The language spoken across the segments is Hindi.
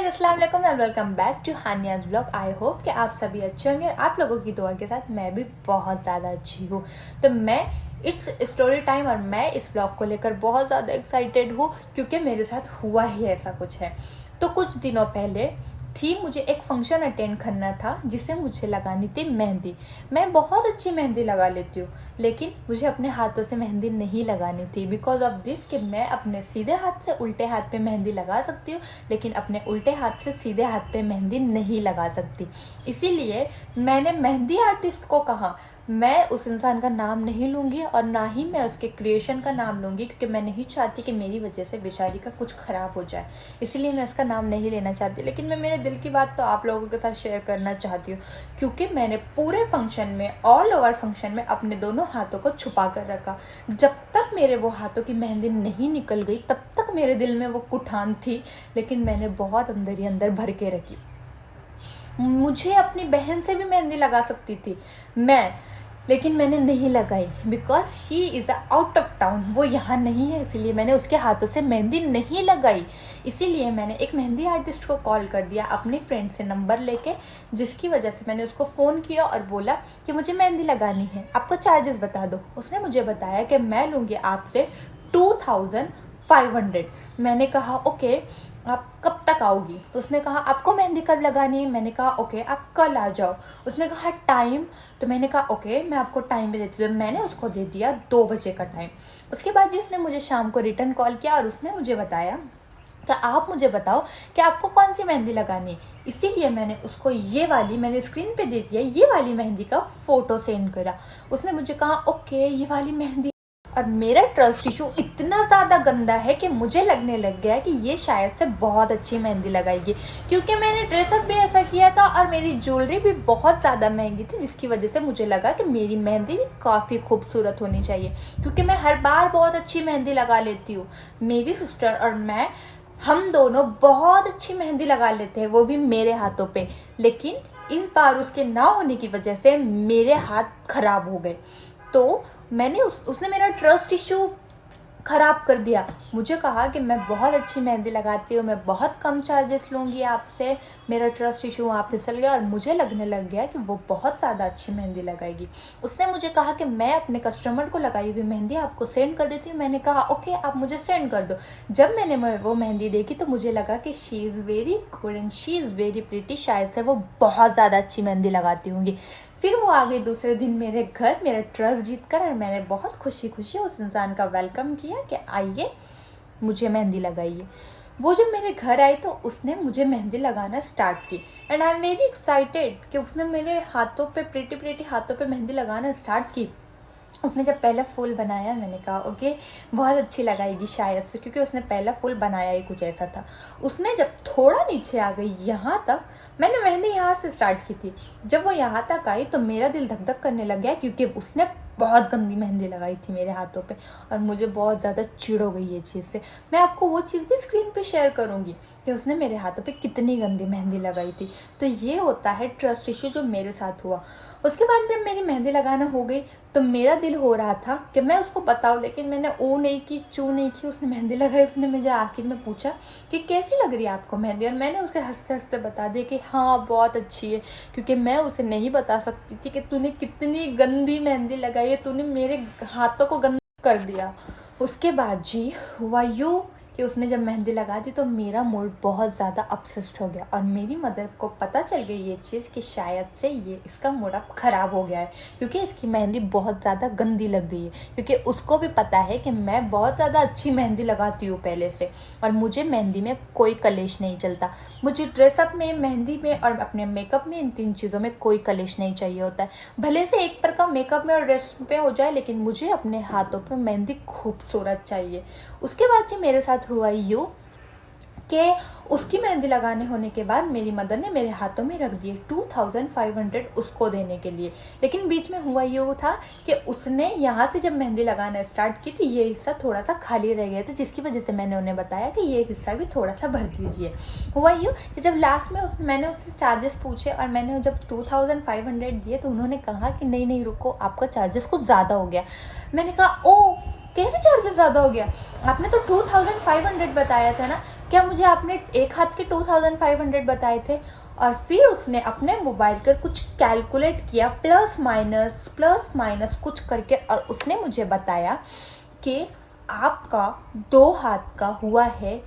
गाइस, अस्सलाम वालेकुम and welcome back to Haniya's blog. I hope कि आप सभी अच्छे होंगे और आप लोगों की दुआ के साथ मैं भी बहुत ज़्यादा अच्छी हूँ। तो मैं इट्स स्टोरी टाइम और मैं इस ब्लॉग को लेकर बहुत ज़्यादा एक्साइटेड हूँ क्योंकि मेरे साथ हुआ ही ऐसा कुछ है। तो कुछ दिनों पहले मुझे एक फंक्शन अटेंड करना था जिसे मुझे लगानी थी मेहंदी। मैं बहुत अच्छी मेहंदी लगा लेती हूँ, लेकिन मुझे अपने हाथों से मेहंदी नहीं लगानी थी बिकॉज ऑफ दिस कि मैं अपने सीधे हाथ से उल्टे हाथ पे मेहंदी लगा सकती हूँ, लेकिन अपने उल्टे हाथ से सीधे हाथ पे मेहंदी नहीं लगा सकती। इसीलिए मैंने मेहंदी आर्टिस्ट को कहा मैं उस इंसान का नाम नहीं लूँगी और ना ही मैं उसके क्रिएशन का नाम लूँगी, क्योंकि मैं नहीं चाहती कि मेरी वजह से बेचारी का कुछ ख़राब हो जाए। इसीलिए मैं उसका नाम नहीं लेना चाहती। लेकिन मैं मेरे दिल की बात तो आप लोगों के साथ शेयर करना चाहती हूँ, क्योंकि मैंने पूरे फंक्शन में, ऑल ओवर फंक्शन में अपने दोनों हाथों को छुपा कर रखा। जब तक मेरे वो हाथों की मेहंदी नहीं निकल गई तब तक मेरे दिल में वो कुठान थी, लेकिन मैंने बहुत अंदर ही अंदर भर के रखी। मुझे अपनी बहन से भी मेहंदी लगा सकती थी मैं, लेकिन मैंने नहीं लगाई because she is out of town. वो यहाँ नहीं है, इसीलिए मैंने उसके हाथों से मेहंदी नहीं लगाई। इसीलिए मैंने एक मेहंदी आर्टिस्ट को कॉल कर दिया अपनी फ्रेंड से नंबर लेके, जिसकी वजह से मैंने उसको फ़ोन किया और बोला कि मुझे मेहंदी लगानी है, आपको चार्जेस बता दो। उसने मुझे बताया कि मैं लूँगी आपसे 2500। मैंने कहा ओके, आप कब तक आओगी? तो उसने कहा आपको मेहंदी कब लगानी है? मैंने कहा ओके, आप कल आ जाओ। उसने कहा टाइम? तो मैंने कहा ओके, मैं आपको टाइम भी देती हूँ। मैंने उसको दे दिया 2 बजे का टाइम। उसके बाद जी उसने मुझे शाम को रिटर्न कॉल किया और उसने मुझे बताया कि आप मुझे बताओ कि आपको कौन सी मेहंदी लगानी है। इसीलिए मैंने उसको ये वाली, मैंने स्क्रीन पे दे दिया, ये वाली मेहंदी का फ़ोटो सेंड करा। उसने मुझे कहा ओके ये वाली मेहंदी, और मेरा ट्रस्ट इशू इतना ज़्यादा गंदा है कि मुझे लगने लग गया कि ये शायद से बहुत अच्छी मेहंदी लगाएगी, क्योंकि मैंने ड्रेसअप भी ऐसा किया था और मेरी ज्वेलरी भी बहुत ज़्यादा महंगी थी, जिसकी वजह से मुझे लगा कि मेरी मेहंदी भी काफ़ी खूबसूरत होनी चाहिए, क्योंकि मैं हर बार बहुत अच्छी मेहंदी लगा लेती हूँ। मेरी सिस्टर और मैं, हम दोनों बहुत अच्छी मेहंदी लगा लेते हैं, वो भी मेरे हाथों पे। लेकिन इस बार उसके ना होने की वजह से मेरे हाथ खराब हो गए। तो मैंने उसने मेरा ट्रस्ट इशू ख़राब कर दिया। मुझे कहा कि मैं बहुत अच्छी मेहंदी लगाती हूँ, मैं बहुत कम चार्जेस लूँगी आपसे। मेरा ट्रस्ट इशू वहाँ फिसल गया और मुझे लगने लग गया कि वो बहुत ज़्यादा अच्छी मेहंदी लगाएगी। उसने मुझे कहा कि मैं अपने कस्टमर को लगाई हुई मेहंदी आपको सेंड कर देती हूँ। मैंने कहा ओके, आप मुझे सेंड कर दो। जब मैंने वो मेहंदी देखी तो मुझे लगा कि she is very good and she is very pretty, शायद से वो बहुत ज़्यादा अच्छी मेहंदी लगाती होंगी। फिर वो आ गई दूसरे दिन मेरे घर, मेरा ट्रस्ट जीत कर, और मैंने बहुत खुशी खुशी उस इंसान का वेलकम किया कि आइए मुझे मेहंदी लगाइए। वो जब मेरे घर आई तो उसने मुझे मेहंदी लगाना स्टार्ट की and I am very excited कि उसने मेरे हाथों पे, प्रीटी प्रीटी हाथों पे मेहंदी लगाना स्टार्ट की। उसने जब पहला फूल बनाया मैंने कहा ओके बहुत अच्छी लगाएगी शायद से, क्योंकि उसने पहला फूल बनाया ही कुछ ऐसा था। उसने जब थोड़ा नीचे आ गई यहाँ तक, मैंने मेहंदी यहाँ से स्टार्ट की थी, जब वो यहाँ तक आई तो मेरा दिल धक धक करने लग गया, क्योंकि उसने बहुत गंदी मेहंदी लगाई थी मेरे हाथों पे और मुझे बहुत ज़्यादा चिढ़ हो गई ये चीज़ से। मैं आपको वो चीज़ भी स्क्रीन पे शेयर करूँगी कि उसने मेरे हाथों पे कितनी गंदी मेहंदी लगाई थी। तो ये होता है ट्रस्ट इशू जो मेरे साथ हुआ। उसके बाद जब मेरी मेहंदी लगाना हो गई तो मेरा दिल हो रहा था कि मैं उसको बताऊँ, लेकिन मैंने ओ नहीं की, चू नहीं की। उसने मेहंदी लगाई, उसने मुझे आखिर में पूछा कि कैसी लग रही है आपको मेहंदी, और मैंने उसे हंसते हंसते बता दिया कि हाँ बहुत अच्छी है, क्योंकि मैं उसे नहीं बता सकती थी कि तूने कितनी गंदी मेहंदी लगाई है, तूने मेरे हाथों को गंदा कर दिया। उसके बाद जी हुआ यूँ कि उसने जब मेहंदी लगा दी तो मेरा मूड बहुत ज़्यादा अपसेस्ड हो गया, और मेरी मदर को पता चल गई ये चीज़ कि शायद से ये इसका मूड अब ख़राब हो गया है, क्योंकि इसकी मेहंदी बहुत ज़्यादा गंदी लग गई है। क्योंकि उसको भी पता है कि मैं बहुत ज़्यादा अच्छी मेहंदी लगाती हूँ पहले से, और मुझे मेहंदी में कोई कलेश नहीं चलता। मुझे ड्रेसअप में, मेहंदी में और अपने मेकअप में, इन 3 चीज़ों में कोई कलेश नहीं चाहिए होता है। भले से एक पर का मेकअप में और ड्रेस पे हो जाए, लेकिन मुझे अपने हाथों पर मेहंदी खूबसूरत चाहिए। उसके बाद जी मेरे साथ हुआ यूँ कि उसकी मेहंदी लगाने होने के बाद मेरी मदर ने मेरे हाथों में रख दिए 2500 उसको देने के लिए। लेकिन बीच में हुआ ये था कि उसने यहाँ से जब मेहंदी लगाना स्टार्ट की तो ये हिस्सा थोड़ा सा खाली रह गया था, जिसकी वजह से मैंने उन्हें बताया कि ये हिस्सा भी थोड़ा सा भर दीजिए। हुआ यूँ कि जब लास्ट में मैंने उससे चार्जेस पूछे और मैंने जब 2500 दिए तो उन्होंने कहा कि नहीं नहीं रुको, आपका चार्जेस कुछ ज़्यादा हो गया। मैंने कहा ओ कैसे चार्जेस ज़्यादा हो गया? आपने तो 2500 बताया था ना। क्या मुझे आपने एक हाथ के 2500 बताए थे? और फिर उसने अपने मोबाइल कर कुछ कैलकुलेट किया, प्लस माइनस कुछ करके, और उसने मुझे बताया कि आपका 2 हाथ का हुआ है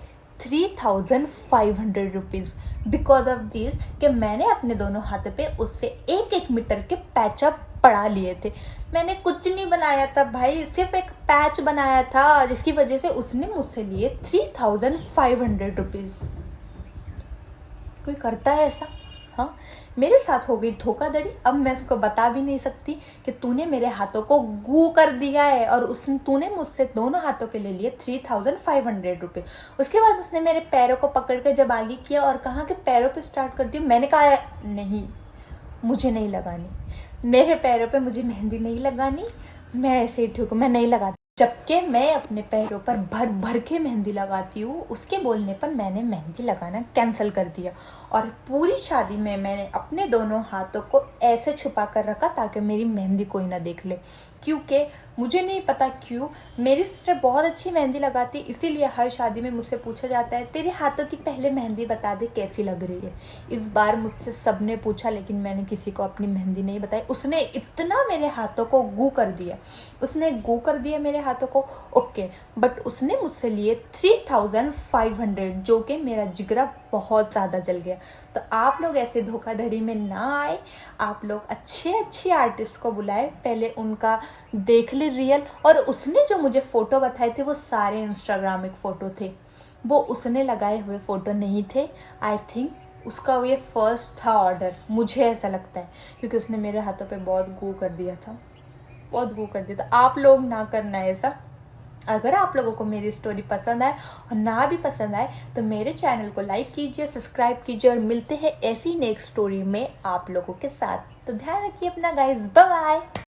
3500 रुपीज़। बिकॉज ऑफ दिस कि मैंने अपने दोनों हाथों पे उससे 1-1 मीटर के पैचअप पढ़ा लिए थे। मैंने कुछ नहीं बनाया था भाई, सिर्फ एक पैच बनाया था, जिसकी वजह से उसने मुझसे लिए 3500 रुपीज़। कोई करता है ऐसा? हाँ, मेरे साथ हो गई धोखाधड़ी। अब मैं उसको बता भी नहीं सकती कि तूने मेरे हाथों को गू कर दिया है, और तूने मुझसे दोनों हाथों के ले लिए 3500 रुपये। उसके बाद उसने मेरे पैरों को पकड़ कर जब आगे किया और कहा कि पैरों पे स्टार्ट कर दी। मैंने कहा नहीं, मुझे नहीं लगानी, मेरे पैरों पे मुझे मेहंदी नहीं लगानी, मैं ऐसे ही ठीक हूँ, मैं नहीं लगाती। जबकि मैं अपने पैरों पर भर भर के मेहंदी लगाती हूँ, उसके बोलने पर मैंने मेहंदी लगाना कैंसिल कर दिया। और पूरी शादी में मैंने अपने दोनों हाथों को ऐसे छुपा कर रखा ताकि मेरी मेहंदी कोई ना देख ले, क्योंकि मुझे नहीं पता क्यों मेरी सिस्टर बहुत अच्छी मेहंदी लगाती, इसीलिए हर शादी में मुझसे पूछा जाता है तेरे हाथों की पहले मेहंदी बता दे कैसी लग रही है। इस बार मुझसे सबने पूछा, लेकिन मैंने किसी को अपनी मेहंदी नहीं बताई। उसने इतना मेरे हाथों को गू कर दिया मेरे हाथों को, ओके, बट उसने मुझसे लिए 3500, जो कि मेरा जिगरा बहुत ज़्यादा जल गया। तो आप लोग ऐसे धोखाधड़ी में ना आए, आप लोग अच्छे आर्टिस्ट को बुलाए, पहले उनका देख ले रियल। और उसने जो मुझे फ़ोटो बताए थे वो सारे इंस्टाग्रामिक फ़ोटो थे, वो उसने लगाए हुए फ़ोटो नहीं थे। आई थिंक उसका ये फर्स्ट था ऑर्डर, मुझे ऐसा लगता है, क्योंकि उसने मेरे हाथों पे बहुत गू कर दिया था। आप लोग ना करना ऐसा। अगर आप लोगों को मेरी स्टोरी पसंद आए और ना भी पसंद आए तो मेरे चैनल को लाइक कीजिए, सब्सक्राइब कीजिए, और मिलते हैं ऐसी नेक्स्ट स्टोरी में आप लोगों के साथ। तो ध्यान रखिए अपना गाइस, बाय बाय।